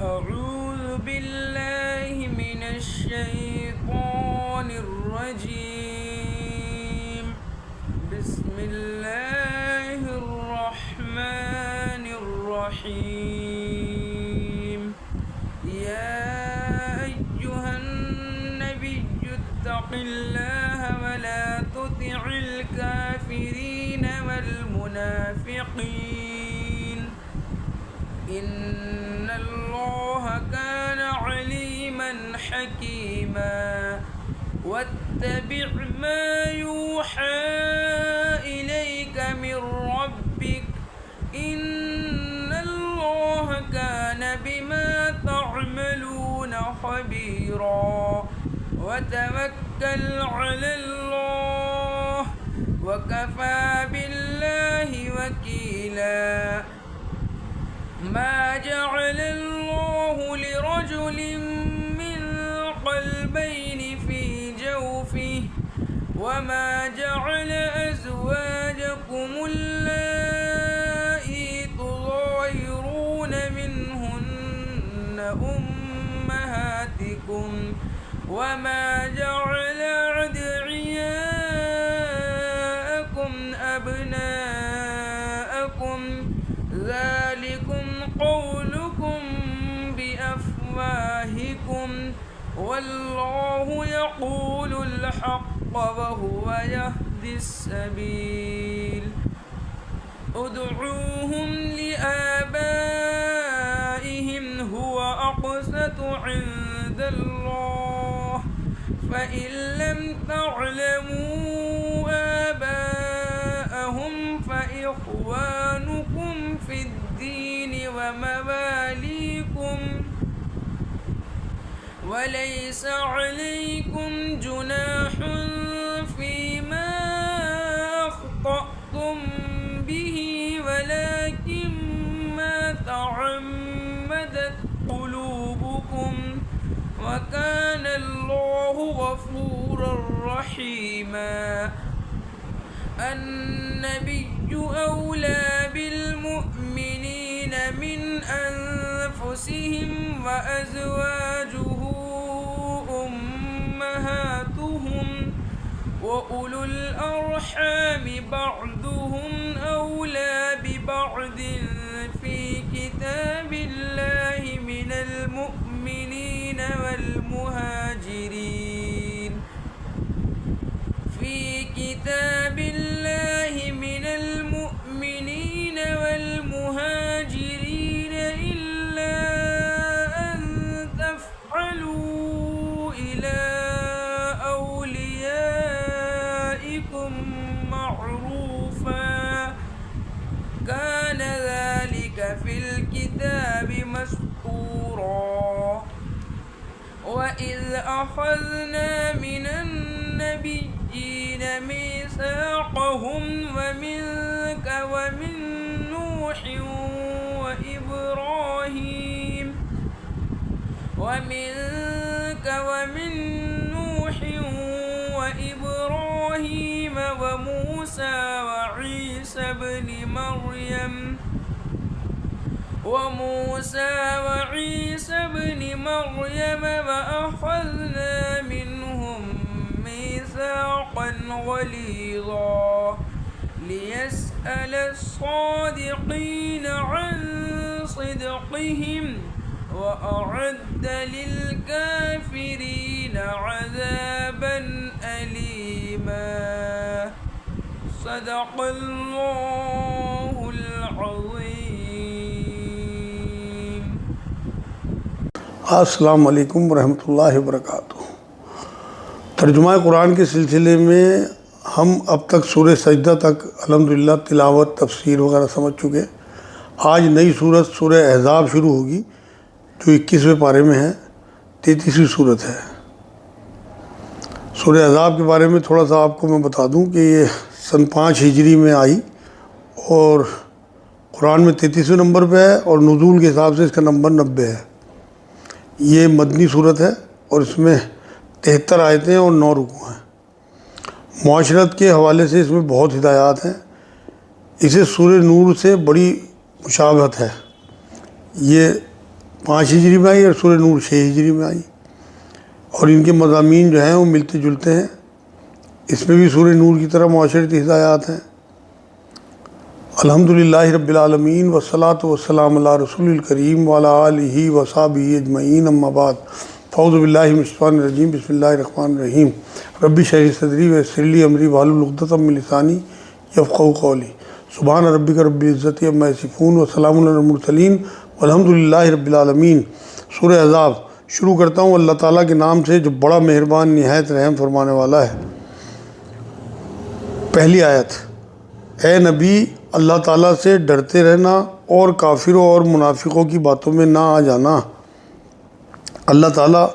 أعوذ بالله من الشيطان الرجيم. بسم الله الرحمن الرحيم. يا أيها النبي اتق الله ولا تطع الكافرين والمنافقين إن الله كان عليما حكيما. واتبع ما يوحى إليك من ربك إن الله كان بما تعملون خبيرا. وتوكل على الله وكفى بالله وكيلا. ما جعل الله لرجل من قلبين في جوفه وما جعل أزواجكم اللائي تظاهرون منهن أمهاتكم وما جعل أدعياءكم أبناءكم ذلكم قولكم بأفواهكم والله يقول الحق وهو يهدي السبيل. ادعوهم لآبائهم هو أقسط عند الله فإن لم تعلموا آباءهم فإخوانكم في الدين ومواليكم وليس عليكم جناح فيما أخطأتم به ولكن ما تعمدت قلوبكم وكان الله غفورا رحيما. النبي أولى بالمؤمنين من أنفسهم وأزواجه أمهاتهم وأولو الأرحام بعضهم أولى ببعض في كتاب الله من المؤمنين والمهاجرين في كتاب الله من المؤمنين والمهاجرين إلا أن تفعلوا إلى أوليائكم معروفا كان ذلك في الكتاب مسطورا. وإذ أخذنا من النبيين ميثاقهم ومنك ومن نوح وإبراهيم وموسى وعيسى بن مريم وأخذنا منهم ميثاقا غليظا ليسأل الصادقين عن صدقهم وأعد للكافرين عذابا أليما. صدق الله العظيم. السلام علیکم ورحمۃ اللہ وبرکاتہ۔ ترجمہ قرآن کے سلسلے میں ہم اب تک سورہ سجدہ تک الحمدللہ تلاوت تفسیر وغیرہ سمجھ چکے۔ آج نئی سورت سورہ احزاب شروع ہوگی جو 21ویں پارے میں ہے، 33ویں سورت ہے۔ سورہ احزاب کے بارے میں تھوڑا سا آپ کو میں بتا دوں کہ یہ سن 5 ہجری میں آئی اور قرآن میں 33ویں نمبر پہ ہے اور نزول کے حساب سے اس کا نمبر 90 ہے۔ یہ مدنی صورت ہے اور اس میں 73 آیتیں اور 9 رکوع ہیں۔ معاشرت کے حوالے سے اس میں بہت ہدایات ہیں۔ اسے سورہ نور سے بڑی مشابہت ہے۔ یہ 5 ہجری میں آئی اور سورہ نور 6 ہجری میں آئی، اور ان کے مضامین جو ہیں وہ ملتے جلتے ہیں۔ اس میں بھی سورہ نور کی طرح معاشرتی ہدایات ہیں۔ الحمدللہ رب العالمین والصلاۃ والسلام علی رسول الکریم وعلی آلہ وصحبہ اجمعین، اما بعد، فاعوذ باللہ من الشیطان الرجیم، بسم اللہ الرحمن الرحیم۔ رب اشرح لی صدری ویسر لی امری واحلل عقدۃ من لسانی یفقہوا قولی۔ سبحان ربک رب العزۃ عما یصفون وسلام علی المرسلین والحمدللہ رب العالمین۔ سورہ احزاب شروع کرتا ہوں اللہ تعالیٰ کے نام سے جو بڑا مہربان نہایت رحم فرمانے والا ہے۔ پہلی آیت، اے نبی اللہ تعالیٰ سے ڈرتے رہنا اور کافروں اور منافقوں کی باتوں میں نہ آ جانا۔ اللہ تعالیٰ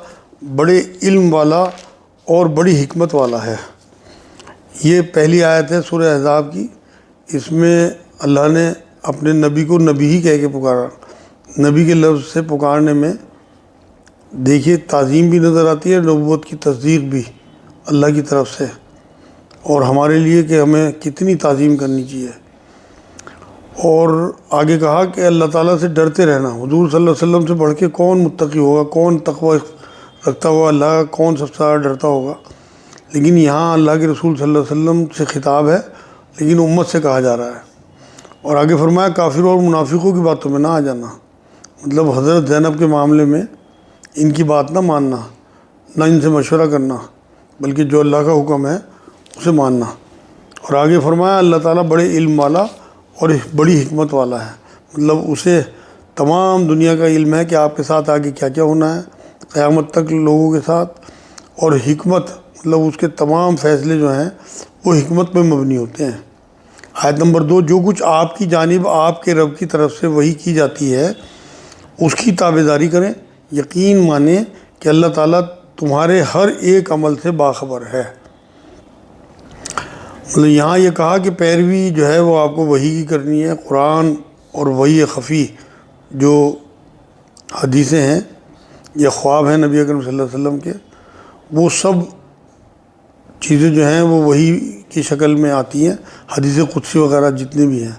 بڑے علم والا اور بڑی حکمت والا ہے۔ یہ پہلی آیت ہے سورہ احزاب کی۔ اس میں اللہ نے اپنے نبی کو نبی ہی کہہ کے پکارا۔ نبی کے لفظ سے پکارنے میں دیکھیے تعظیم بھی نظر آتی ہے، نبوت کی تصدیق بھی اللہ کی طرف سے، اور ہمارے لیے کہ ہمیں کتنی تعظیم کرنی چاہیے۔ اور آگے کہا کہ اللہ تعالیٰ سے ڈرتے رہنا۔ حضور صلی اللہ علیہ وسلم سے بڑھ کے کون متقی ہوگا، کون تقوی رکھتا ہوگا اللہ کا، کون سب سے زیادہ ڈرتا ہوگا؟ لیکن یہاں اللہ کے رسول صلی اللہ علیہ وسلم سے خطاب ہے، لیکن امت سے کہا جا رہا ہے۔ اور آگے فرمایا کافروں اور منافقوں کی باتوں میں نہ آ جانا، مطلب حضرت زینب کے معاملے میں ان کی بات نہ ماننا، نہ ان سے مشورہ کرنا، بلکہ جو اللہ کا حکم ہے اسے ماننا۔ اور آگے فرمایا اللہ تعالیٰ بڑے علم والا اور بڑی حکمت والا ہے، مطلب اسے تمام دنیا کا علم ہے کہ آپ کے ساتھ آگے کیا کیا ہونا ہے قیامت تک لوگوں کے ساتھ، اور حکمت مطلب اس کے تمام فیصلے جو ہیں وہ حکمت پہ مبنی ہوتے ہیں۔ آیت نمبر 2، جو کچھ آپ کی جانب آپ کے رب کی طرف سے وحی کی جاتی ہے اس کی تابعداری کریں، یقین مانیں کہ اللہ تعالیٰ تمہارے ہر ایک عمل سے باخبر ہے۔ مطلب یہاں یہ کہا کہ پیروی جو ہے وہ آپ کو وحی کی کرنی ہے۔ قرآن اور وحی خفی جو حدیثیں ہیں یا خواب ہیں نبی اکرم صلی اللہ علیہ وسلم کے، وہ سب چیزیں جو ہیں وہ وحی کی شکل میں آتی ہیں، حدیث قدسی وغیرہ جتنے بھی ہیں۔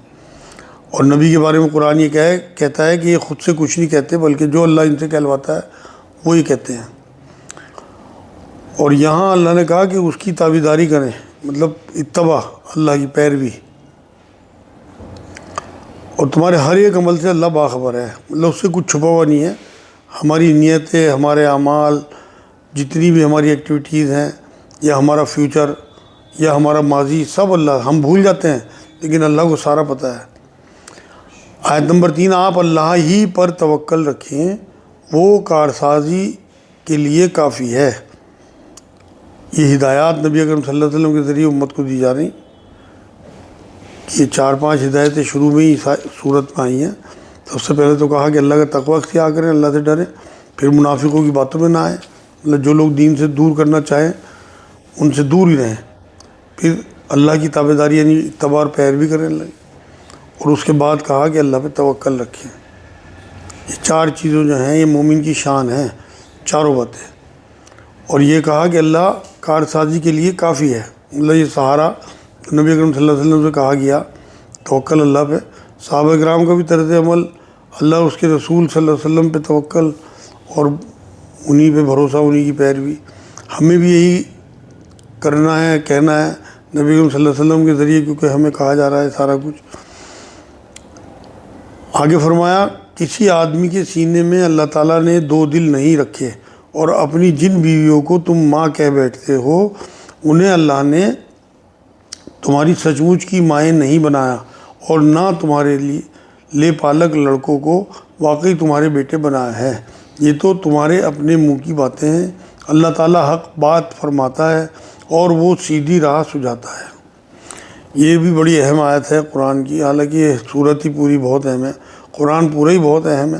اور نبی کے بارے میں قرآن یہ کہتا ہے کہ یہ خود سے کچھ نہیں کہتے، بلکہ جو اللہ ان سے کہلواتا ہے وہی کہتے ہیں۔ اور یہاں اللہ نے کہا کہ اس کی تابعداری کریں، مطلب اتباع، اللہ کی پیروی، اور تمہارے ہر ایک عمل سے اللہ باخبر ہے، مطلب اس سے کچھ چھپا ہوا نہیں ہے۔ ہماری نیتیں، ہمارے اعمال، جتنی بھی ہماری ایکٹیویٹیز ہیں، یا ہمارا فیوچر یا ہمارا ماضی، سب اللہ، ہم بھول جاتے ہیں لیکن اللہ کو سارا پتہ ہے۔ آیت نمبر 3، آپ اللہ ہی پر توکل رکھیں، وہ کارسازی کے لیے کافی ہے۔ یہ ہدایات نبی اکرم صلی اللہ علیہ وسلم کے ذریعے امت کو دی جا رہی، یہ 4-5 ہدایتیں شروع میں ہی صورت میں آئی ہیں۔ سب سے پہلے تو کہا کہ اللہ کا تقوی اختیار کریں، اللہ سے ڈریں، پھر منافقوں کی باتوں میں نہ آئیں، مطلب جو لوگ دین سے دور کرنا چاہیں ان سے دور ہی رہیں، پھر اللہ کی تابعداری یعنی اتباع اور پیروی کریں اللہ کی، اور اس کے بعد کہا کہ اللہ پہ توکل رکھیں۔ یہ 4 چیزیں جو ہیں یہ مومن کی شان ہیں، چاروں باتیں۔ اور یہ کہا کہ اللہ کارسازی کے لیے کافی ہے، مطلب یہ سہارا نبی اکرم صلی اللہ علیہ وسلم سے کہا گیا، توکل اللہ پہ۔ صحابہ کرام کا بھی طرز عمل اللہ اور اس کے رسول صلی اللہ علیہ وسلم پہ توکل اور انہی پہ بھروسہ، انہی کی پیروی۔ ہمیں بھی یہی کرنا ہے، کہنا ہے نبی اکرم صلی اللہ علیہ وسلم کے ذریعے، کیونکہ ہمیں کہا جا رہا ہے سارا کچھ۔ آگے فرمایا کسی آدمی کے سینے میں اللہ تعالیٰ نے 2 دل نہیں رکھے، اور اپنی جن بیویوں کو تم ماں کہہ بیٹھتے ہو انہیں اللہ نے تمہاری سچ مچ کی مائیں نہیں بنایا، اور نہ تمہارے لے پالک لڑکوں کو واقعی تمہارے بیٹے بنایا ہے۔ یہ تو تمہارے اپنے منہ کی باتیں ہیں، اللہ تعالیٰ حق بات فرماتا ہے اور وہ سیدھی راہ سجاتا ہے۔ یہ بھی بڑی اہم آیت ہے قرآن کی، حالانکہ یہ صورت ہی پوری بہت اہم ہے، قرآن پورا ہی بہت اہم ہے۔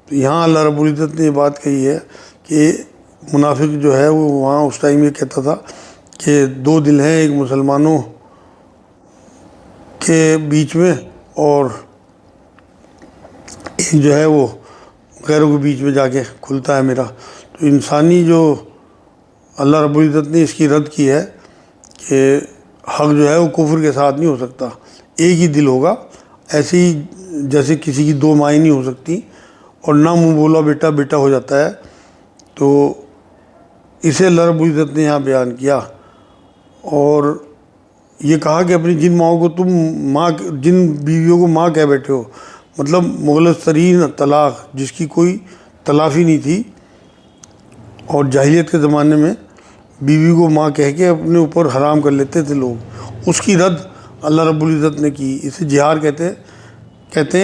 تو یہاں اللہ رب العزت نے یہ بات کہی ہے کہ منافق جو ہے وہ وہاں اس ٹائم یہ کہتا تھا کہ 2 دل ہیں، ایک مسلمانوں کے بیچ میں اور ایک جو ہے وہ غیروں کے بیچ میں جا کے کھلتا ہے میرا۔ تو انسانی جو اللہ رب العزت نے اس کی رد کی ہے کہ حق جو ہے وہ کفر کے ساتھ نہیں ہو سکتا، ایک ہی دل ہوگا، ایسے ہی جیسے کسی کی 2 مائیں نہیں ہو سکتی، اور نہ منہ بولا بیٹا بیٹا ہو جاتا ہے۔ تو اسے اللہ رب العزت نے یہاں بیان کیا اور یہ کہا کہ اپنی جن ماؤں کو تم ماں، جن بیویوں کو ماں کہہ بیٹھے ہو، مطلب مغلظ ترین طلاق جس کی کوئی تلافی نہیں تھی، اور جاہلیت کے زمانے میں بیوی کو ماں کہہ کے اپنے اوپر حرام کر لیتے تھے لوگ، اس کی رد اللہ رب العزت نے کی۔ اسے جہار کہتے ہیں۔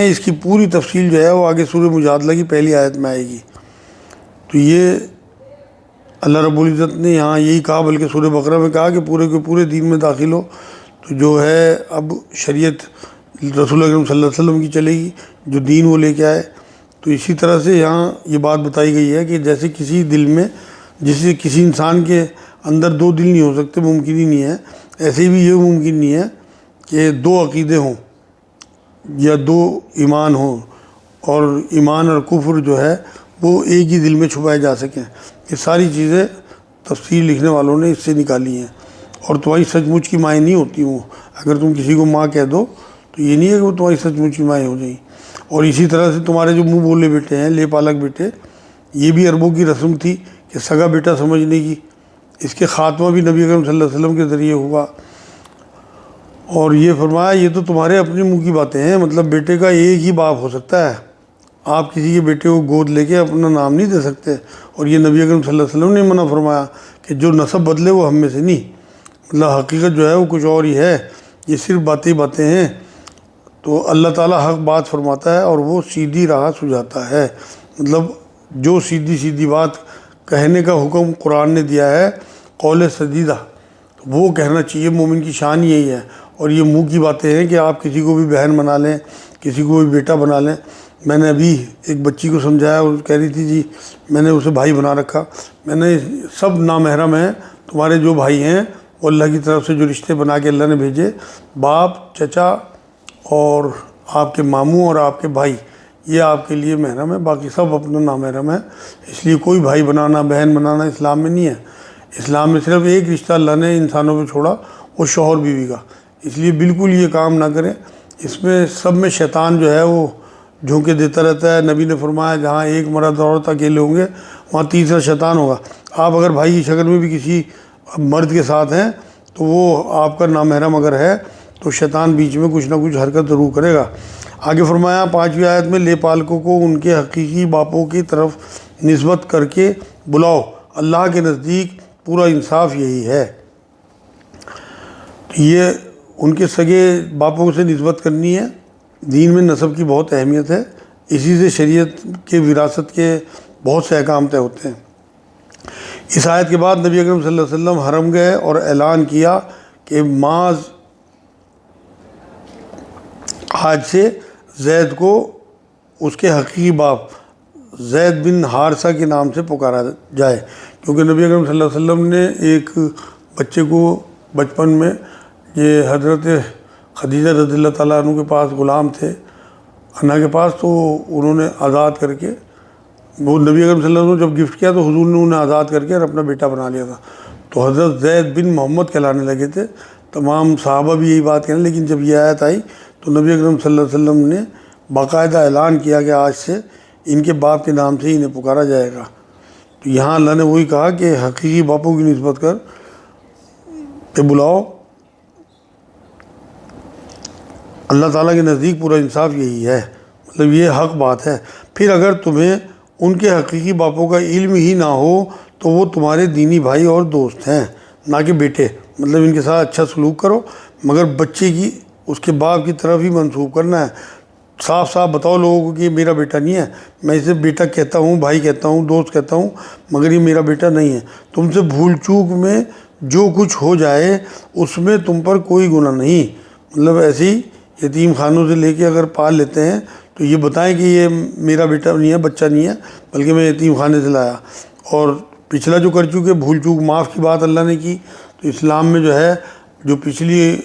اس کی پوری تفصیل جو ہے وہ آگے سورہ مجادلہ کی پہلی آیت میں آئے گی۔ تو یہ اللہ رب العزت نے یہاں یہی کہا، بلکہ سورہ بقرہ میں کہا کہ پورے کے پورے دین میں داخل ہو، تو جو ہے اب شریعت رسول اکرم صلی اللہ علیہ وسلم کی چلے گی، جو دین وہ لے کے آئے۔ تو اسی طرح سے یہاں یہ بات بتائی گئی ہے کہ جیسے کسی دل میں، جیسے کسی انسان کے اندر دو دل نہیں ہو سکتے، ممکن ہی نہیں ہے، ایسے بھی یہ ممکن نہیں ہے کہ دو عقیدے ہوں یا دو ایمان ہوں، اور ایمان اور کفر جو ہے وہ ایک ہی دل میں چھپائے جا سکیں۔ یہ ساری چیزیں تفسیر لکھنے والوں نے اس سے نکالی ہیں، اور تمہاری سچ مچ کی مائیں نہیں ہوتی وہ۔ اگر تم کسی کو ماں کہہ دو تو یہ نہیں ہے کہ وہ تمہاری سچ مچ کی مائیں ہو جائیں۔ اور اسی طرح سے تمہارے جو منہ بولے بیٹے ہیں، لے پالک بیٹے، یہ بھی عربوں کی رسم تھی کہ سگا بیٹا سمجھنے کی۔ اس کے خاتمہ بھی نبی اکرم صلی اللہ علیہ وسلم کے ذریعے ہوا، اور یہ فرمایا یہ تو تمہارے اپنے منہ کی باتیں ہیں، مطلب بیٹے کا ایک ہی باپ ہو سکتا ہے، آپ کسی کے بیٹے کو گود لے کے اپنا نام نہیں دے سکتے۔ اور یہ نبی اکرم صلی اللہ علیہ وسلم نے منع فرمایا کہ جو نسب بدلے وہ ہم میں سے نہیں، مطلب حقیقت جو ہے وہ کچھ اور ہی ہے، یہ صرف باتیں ہیں۔ تو اللہ تعالیٰ حق بات فرماتا ہے اور وہ سیدھی راہ سجاتا ہے، مطلب جو سیدھی بات کہنے کا حکم قرآن نے دیا ہے، قول سدیدہ، وہ کہنا چاہیے۔ مومن کی شان یہی ہے، اور یہ منہ کی باتیں ہیں کہ آپ کسی کو بھی بہن بنا لیں، کسی کو بھی بیٹا بنا لیں۔ میں نے ابھی ایک بچی کو سمجھایا، اور کہہ رہی تھی جی میں نے اسے بھائی بنا رکھا۔ میں نے سب نامحرم ہیں، تمہارے جو بھائی ہیں وہ اللہ کی طرف سے جو رشتے بنا کے اللہ نے بھیجے، باپ، چچا اور آپ کے ماموں اور آپ کے بھائی، یہ آپ کے لیے محرم ہے، باقی سب اپنا نامحرم ہے۔ اس لیے کوئی بھائی بنانا، بہن بنانا اسلام میں نہیں ہے۔ اسلام میں صرف ایک رشتہ اللہ نے انسانوں پہ چھوڑا، وہ شوہر بیوی کا۔ اس لیے بالکل یہ کام نہ کریں، اس میں سب میں شیطان جو ہے وہ جھونکے دیتا رہتا ہے۔ نبی نے فرمایا جہاں ایک مرد عورت اکیلے ہوں گے وہاں تیسرا شیطان ہوگا۔ آپ اگر بھائی کی شکل میں بھی کسی مرد کے ساتھ ہیں تو وہ آپ کا نامحرم اگر ہے تو شیطان بیچ میں کچھ نہ کچھ حرکت ضرور کرے گا۔ آگے فرمایا 5ویں آیت میں، لے پالکوں کو ان کے حقیقی باپوں کی طرف نسبت کر کے بلاؤ، اللہ کے نزدیک پورا انصاف یہی ہے۔ یہ ان کے سگے باپوں سے نسبت کرنی ہے۔ دین میں نسب کی بہت اہمیت ہے، اسی سے شریعت کے وراثت کے بہت سے احکام طے ہوتے ہیں۔ اس آیت کے بعد نبی اکرم صلی اللہ علیہ وسلم حرم گئے اور اعلان کیا کہ معاذ آج سے زید کو اس کے حقیقی باپ زید بن حارثہ کے نام سے پکارا جائے، کیونکہ نبی اکرم صلی اللہ علیہ وسلم نے ایک بچے کو بچپن میں، یہ حضرت خدیجہ رضی اللہ تعالیٰ عنہ کے پاس غلام تھے انا کے پاس، تو انہوں نے آزاد کر کے، وہ نبی اکرم صلی اللہ علیہ وسلم جب گفٹ کیا تو حضور نے انہیں آزاد کر کے اور اپنا بیٹا بنا لیا تھا۔ تو حضرت زید بن محمد کہلانے لگے تھے۔ تمام صحابہ بھی یہی بات کہنے، لیکن جب یہ آیت آئی تو نبی اکرم صلی اللہ علیہ وسلم نے باقاعدہ اعلان کیا کہ آج سے ان کے باپ کے نام سے ہی انہیں پکارا جائے گا۔ تو یہاں اللہ نے وہی کہا کہ حقیقی باپوں کی نسبت کر کہ بلاؤ، اللہ تعالیٰ کے نزدیک پورا انصاف یہی ہے، مطلب یہ حق بات ہے۔ پھر اگر تمہیں ان کے حقیقی باپوں کا علم ہی نہ ہو تو وہ تمہارے دینی بھائی اور دوست ہیں، نہ کہ بیٹے، مطلب ان کے ساتھ اچھا سلوک کرو، مگر بچے کی اس کے باپ کی طرف ہی منسوب کرنا ہے۔ صاف بتاؤ لوگوں کو کہ یہ میرا بیٹا نہیں ہے، میں اسے بیٹا کہتا ہوں، بھائی کہتا ہوں، دوست کہتا ہوں، مگر یہ میرا بیٹا نہیں ہے۔ تم سے بھول چوک میں جو کچھ ہو جائے اس میں تم پر کوئی گناہ نہیں، مطلب ایسے ہی یتیم خانوں سے لے کے اگر پال لیتے ہیں تو یہ بتائیں کہ یہ میرا بیٹا نہیں ہے، بچہ نہیں ہے، بلکہ میں یتیم خانے سے لایا۔ اور پچھلا جو کر چکے بھول چوک معاف کی بات اللہ نے کی، تو اسلام میں جو ہے جو پچھلی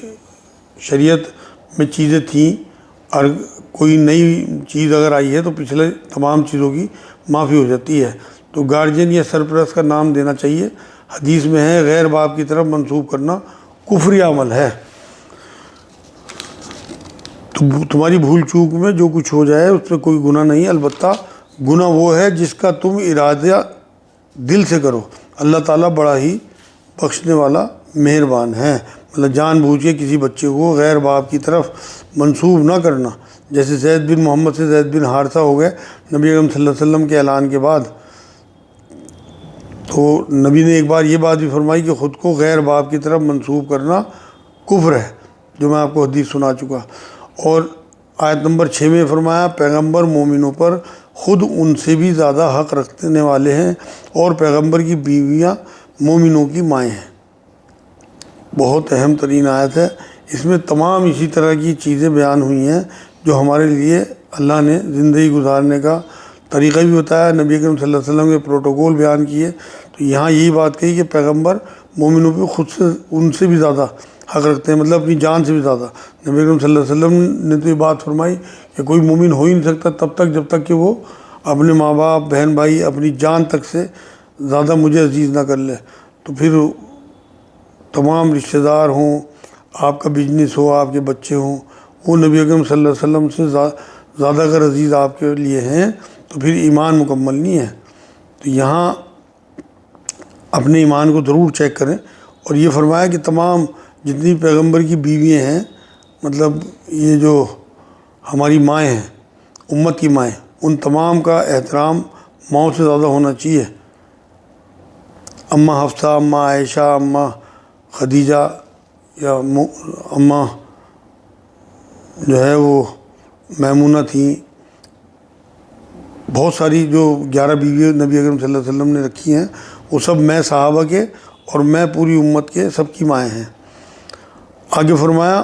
شریعت میں چیزیں تھیں اور کوئی نئی چیز اگر آئی ہے تو پچھلے تمام چیزوں کی معافی ہو جاتی ہے۔ تو گارجین یا سرپرست کا نام دینا چاہیے۔ حدیث میں ہے غیر باپ کی طرف منسوب کرنا کفری عمل ہے۔ تو تمہاری بھول چوک میں جو کچھ ہو جائے اس میں کوئی گناہ نہیں، البتہ گناہ وہ ہے جس کا تم ارادہ دل سے کرو، اللہ تعالیٰ بڑا ہی بخشنے والا مہربان ہے۔ مطلب جان بوجھ کے کسی بچے کو غیر باپ کی طرف منسوب نہ کرنا، جیسے زید بن محمد سے زید بن حارثہ ہو گئے نبی اکرم صلی اللہ علیہ وسلم کے اعلان کے بعد۔ تو نبی نے ایک بار یہ بات بھی فرمائی کہ خود کو غیر باپ کی طرف منسوب کرنا کفر ہے، جو میں آپ کو حدیث سنا چکا۔ اور آیت نمبر 6 میں فرمایا پیغمبر مومنوں پر خود ان سے بھی زیادہ حق رکھنے والے ہیں اور پیغمبر کی بیویاں مومنوں کی مائیں ہیں۔ بہت اہم ترین آیت ہے، اس میں تمام اسی طرح کی چیزیں بیان ہوئی ہیں جو ہمارے لیے اللہ نے زندگی گزارنے کا طریقہ بھی بتایا، نبی اکرم صلی اللہ علیہ وسلم کے پروٹوکول بیان کیے۔ تو یہاں یہی بات کہی کہ پیغمبر مومنوں پہ خود سے ان سے بھی زیادہ حق رکھتے ہیں، مطلب اپنی جان سے بھی زیادہ۔ نبی اکرم صلی اللہ علیہ وسلم نے تو یہ بات فرمائی کہ کوئی مومن ہو ہی نہیں سکتا تب تک جب تک کہ وہ اپنے ماں باپ، بہن بھائی، اپنی جان تک سے زیادہ مجھے عزیز نہ کر لے۔ تو پھر تمام رشتہ دار ہوں، آپ کا بزنس ہو، آپ کے بچے ہوں، وہ نبی اکرم صلی اللہ علیہ وسلم سے زیادہ اگر عزیز آپ کے لیے ہیں تو پھر ایمان مکمل نہیں ہے۔ تو یہاں اپنے ایمان کو ضرور چیک کریں۔ اور یہ فرمایا کہ تمام جتنی پیغمبر کی بیویاں ہیں، مطلب یہ جو ہماری مائیں ہیں، امت کی مائیں، ان تمام کا احترام ماؤں سے زیادہ ہونا چاہیے۔ اماں حفصہ، اماں عائشہ، اماں خدیجہ یا اماں جو ہے وہ میمونہ تھیں، بہت ساری جو 11 بیوی نبی اکرم صلی اللہ علیہ وسلم نے رکھی ہیں، وہ سب میں صحابہ کے اور میں پوری امت کے سب کی مائیں ہیں۔ آگے فرمایا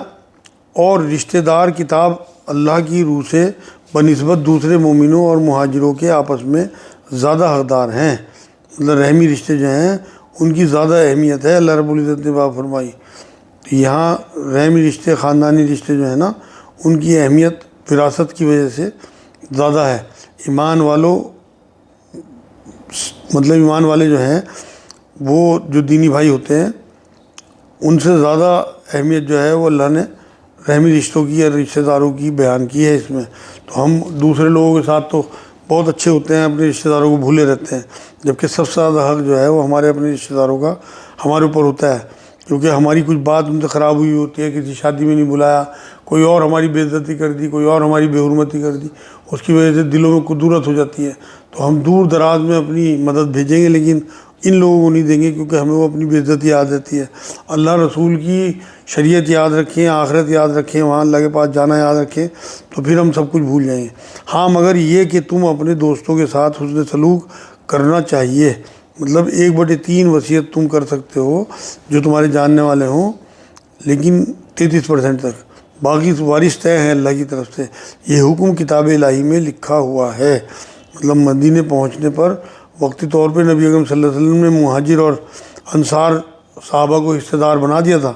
اور رشتہ دار کتاب اللہ کی روح سے بنسبت دوسرے مومنوں اور مہاجروں کے آپس میں زیادہ حقدار ہیں، مطلب رحمی رشتے جو ہیں ان کی زیادہ اہمیت ہے، اللہ رب العزت نے بات فرمائی۔ تو یہاں رحمی رشتے، خاندانی رشتے جو ہیں نا، ان کی اہمیت وراثت کی وجہ سے زیادہ ہے۔ ایمان والے جو ہیں وہ جو دینی بھائی ہوتے ہیں ان سے زیادہ اہمیت جو ہے وہ اللہ نے رحمی رشتوں کی یا رشتہ داروں کی بیان کی ہے اس میں۔ تو ہم دوسرے لوگوں کے ساتھ تو بہت اچھے ہوتے ہیں، اپنے رشتہ داروں کو بھولے رہتے ہیں، جبکہ سب سے زیادہ حق جو ہے وہ ہمارے اپنے رشتہ داروں کا ہمارے اوپر ہوتا ہے، کیونکہ ہماری کچھ بات ان سے خراب ہوئی ہوتی ہے، کسی شادی میں نہیں بلایا، کوئی اور ہماری بے عزتی کر دی، کوئی اور ہماری بے حرمتی کر دی، اس کی وجہ سے دلوں میں کدورت ہو جاتی ہے۔ تو ہم دور دراز میں اپنی مدد بھیجیں گے لیکن ان لوگوں کو نہیں دیں گے، کیونکہ ہمیں وہ اپنی بے عزتی یاد رہتی ہے۔ اللہ رسول کی شریعت یاد رکھیں، آخرت یاد رکھیں، وہاں اللہ کے پاس جانا یاد رکھیں، تو پھر ہم سب کچھ بھول جائیں گے۔ ہاں مگر یہ کہ تم اپنے دوستوں کے ساتھ حسن سلوک کرنا چاہیے، مطلب 1/3 وصیت تم کر سکتے ہو جو تمہارے جاننے والے ہوں، لیکن 33% تک، باقی وارث طے ہیں اللہ کی طرف سے۔ یہ حکم کتاب الہی میں لکھا ہوا ہے۔ مطلب مدینے پہنچنے پر وقتی طور پہ نبی اکرم صلی اللہ علیہ وسلم نے مہاجر اور انصار صحابہ کو حصہ دار بنا دیا تھا،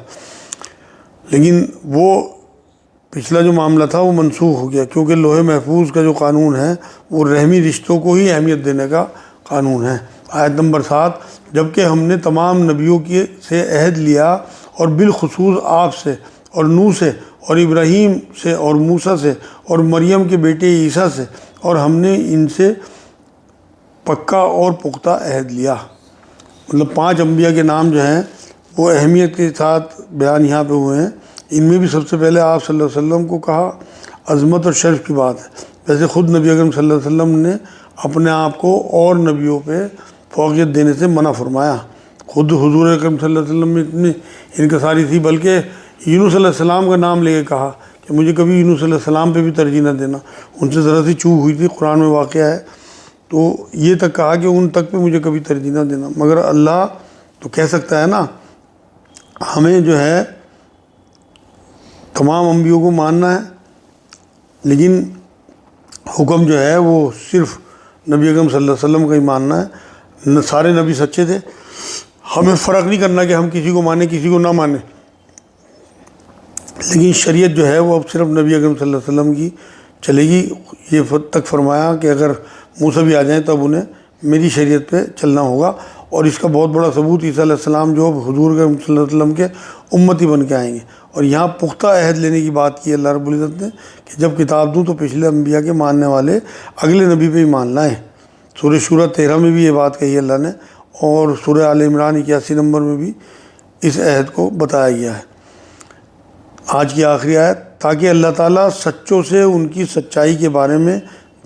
لیکن وہ پچھلا جو معاملہ تھا وہ منسوخ ہو گیا، کیونکہ لوح محفوظ کا جو قانون ہے وہ رحمی رشتوں کو ہی اہمیت دینے کا قانون ہے۔ آیت نمبر 7 جبکہ ہم نے تمام نبیوں سے عہد لیا اور بالخصوص آپ سے اور نوح سے اور ابراہیم سے اور موسیٰ سے اور مریم کے بیٹے عیسیٰ سے، اور ہم نے ان سے پکا اور پختہ عہد لیا۔ مطلب 5 انبیاء کے نام جو ہیں وہ اہمیت کے ساتھ بیان یہاں پہ ہوئے ہیں۔ ان میں بھی سب سے پہلے آپ صلی اللہ علیہ وسلم کو کہا، عظمت اور شرف کی بات ہے۔ ویسے خود نبی اکرم صلی اللہ علیہ وسلم نے اپنے آپ کو اور نبیوں پہ فوقیت دینے سے منع فرمایا۔ خود حضور اکرم صلی اللہ علیہ وسلم میں اتنی انکساری تھی، بلکہ یونس علیہ السلام کا نام لے کے کہا کہ مجھے کبھی یونس علیہ السلام پہ بھی ترجیح نہ دینا، ان سے ذرا سی چوک ہوئی تھی، قرآن میں واقعہ ہے، تو یہ تک کہا کہ ان تک پہ مجھے کبھی ترجیح نہ دینا۔ مگر اللہ تو کہہ سکتا ہے نا، ہمیں جو ہے تمام انبیاء کو ماننا ہے، لیکن حکم جو ہے وہ صرف نبی اکرم صلی اللہ علیہ وسلم کا ہی ماننا ہے۔ سارے نبی سچے تھے، ہمیں فرق نہیں کرنا کہ ہم کسی کو مانیں کسی کو نہ مانیں، لیکن شریعت جو ہے وہ اب صرف نبی اکرم صلی اللہ علیہ وسلم کی چلے گی۔ یہ تک فرمایا کہ اگر موسیٰ بھی آ جائیں تب انہیں میری شریعت پہ چلنا ہوگا، اور اس کا بہت بڑا ثبوت عیسیٰ علیہ السلام جو حضور صلی اللہ علیہ وسلم کے امتی بن کے آئیں گے، اور یہاں پختہ عہد لینے کی بات کی اللہ رب العزت نے کہ جب کتاب دوں تو پچھلے انبیاء کے ماننے والے اگلے نبی پہ ایمان لائیں۔ سورہ شورہ 13 میں بھی یہ بات کہی اللہ نے، اور سورہ آل عمران 81 نمبر میں بھی اس عہد کو بتایا گیا ہے۔ آج کی آخری آیت، تاکہ اللہ تعالیٰ سچوں سے ان کی سچائی کے بارے میں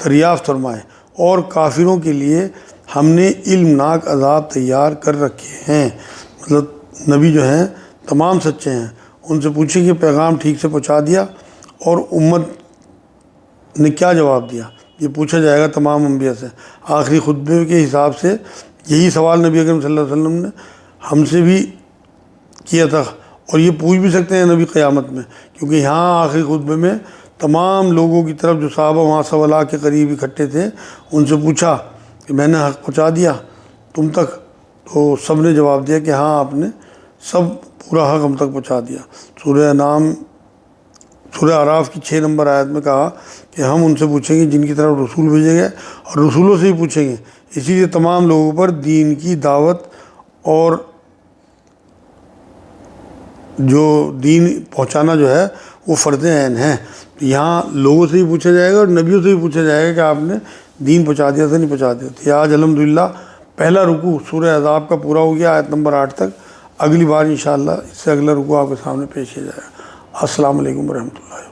دریافت فرمائے، اور کافروں کے لیے ہم نے علمناک عذاب تیار کر رکھے ہیں۔ مطلب نبی جو ہیں تمام سچے ہیں، ان سے پوچھیں کہ پیغام ٹھیک سے پہنچا دیا، اور امت نے کیا جواب دیا، یہ پوچھا جائے گا تمام انبیاء سے۔ آخری خطبے کے حساب سے یہی سوال نبی اکرم صلی اللہ علیہ وسلم نے ہم سے بھی کیا تھا، اور یہ پوچھ بھی سکتے ہیں نبی قیامت میں، کیونکہ یہاں آخری خطبے میں تمام لوگوں کی طرف جو صحابہ وہاں سوالات کے قریب اکٹھے تھے ان سے پوچھا کہ میں نے حق پہنچا دیا تم تک، تو سب نے جواب دیا کہ ہاں آپ نے سب پورا حق ہم تک پہنچا دیا۔ سورہ اعراف کی 6 نمبر آیت میں کہا کہ ہم ان سے پوچھیں گے جن کی طرف رسول بھیجے گئے، اور رسولوں سے ہی پوچھیں گے، اسی لیے تمام لوگوں پر دین کی دعوت اور جو دین پہنچانا جو ہے وہ فرض عین ہے۔ یہاں لوگوں سے ہی پوچھا جائے گا اور نبیوں سے ہی پوچھا جائے گا کہ آپ نے دین پہنچا دیا تھا نہیں پہنچا دیا تھا۔ آج الحمدللہ پہلا رکوع سورہ احزاب کا پورا ہو گیا، آیت نمبر 8 تک۔ اگلی بار انشاءاللہ اس سے اگلا رکوع آپ کے سامنے پیش کیا جائے گا۔ السلام علیکم ورحمۃ اللہ۔